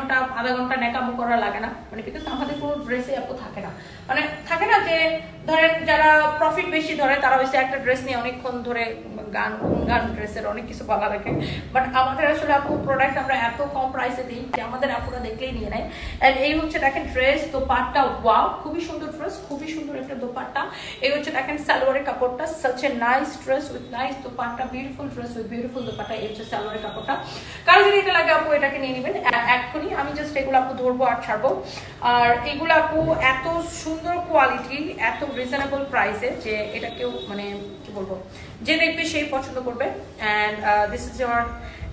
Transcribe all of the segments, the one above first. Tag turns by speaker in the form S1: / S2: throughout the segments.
S1: ঘন্টা আধা ঘন্টা ন্যাকামো করা লাগে না, মানে বিকজ আমাদের কোনো ড্রেসে এত থাকে না, মানে থাকে না যে ধরেন যারা প্রফিট বেশি ধরে তারা হচ্ছে একটা ড্রেস নিয়ে অনেকক্ষণ ধরে গান ড্রেসের অনেক কিছু বলা রাখে, বাট আমাদের আসলে আপু প্রোডাক্ট আমরা এত কম প্রাইসে দিই যে আমাদের আপুরা দেখলেই নিয়ে নেয়। এন্ড এই হচ্ছে দেখেন ড্রেস, দোপাট্টা, ওয়াও খুবই সুন্দর ড্রেস, খুবই সুন্দর একটা দোপাট্টা। এই হচ্ছে দেখেন সালোয়ারের কাপড়টা, such a nice dress with nice dupatta, beautiful dress with beautiful dupatta. এই হচ্ছে সালোয়ারের কাপড়টা, কারো যদি এটা লাগে আপু এটাকে নিয়ে নেবেন এক্ষুনি। আমি জাস্ট এগুলো আপু ধরবো আর ছাড়বো। আর এগুলো আপু এত সুন্দর কোয়ালিটি, এত রিজনেবল প্রাইসে যে এটা কেউ মানে কি বলবো, যে দেখবে সেই পছন্দ করবে। And this is your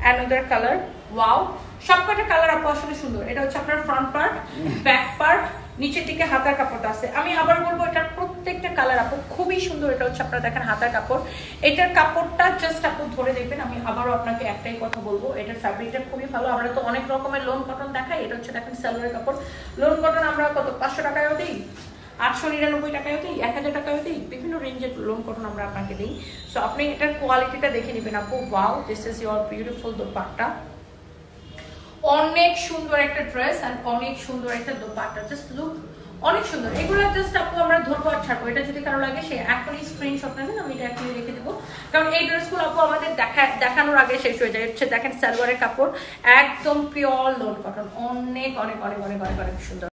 S1: another colour, wow সবকটা কালার আপু আসলে সুন্দর। এটা হচ্ছে আপনার ফ্রন্ট পার্ট, ব্যাক পার্ট, নিচের দিকে হাতার কাপড়টা আছে। আমি আবার বলবো এটার প্রত্যেকটা কালার আপু খুবই সুন্দর। এটা হচ্ছে আপনারা দেখেন হাতার কাপড়, এটার কাপড়টা জাস্ট আপু ধরে দেখবেন। আমি আবারও আপনাকে একটাই কথা বলবো, এটার ফ্যাব্রিকটা খুবই ভালো। আমরা তো অনেক রকমের লোন কটন দেখাই, এটা হচ্ছে দেখেন সালোয়ারের কাপড়। লোন কটন আমরা কত 500 টাকায়ও দিই, 899 টাকায়ও দিই, 1000 টাকায়ও দিই, বিভিন্ন রেঞ্জের লোন কটন আমরা আপনাকে দিই। সো আপনি এটার কোয়ালিটিটা দেখে নেবেন আপু। Wow, this is your beautiful dupatta, অনেক সুন্দর একটা ড্রেস এন্ড অনেক সুন্দর একটা দোপাট্টা, জাস্ট লুক অনেক সুন্দর। এগুলো জাস্ট আপু আমরা ধরবো আর ছাড়বো। এটা যদি কারো লাগে সে এখনই স্ক্রিনশট নেবেন, আমি এটা এখনই রেখে দেবো, কারণ এই ড্রেসগুলো আপু আমাদের দেখানোর আগে শেষ হয়ে যায়। হচ্ছে দেখেন সালোয়ারের কাপড় একদম পিওর লোন কটন, অনেক অনেক অনেক অনেক অনেক অনেক সুন্দর।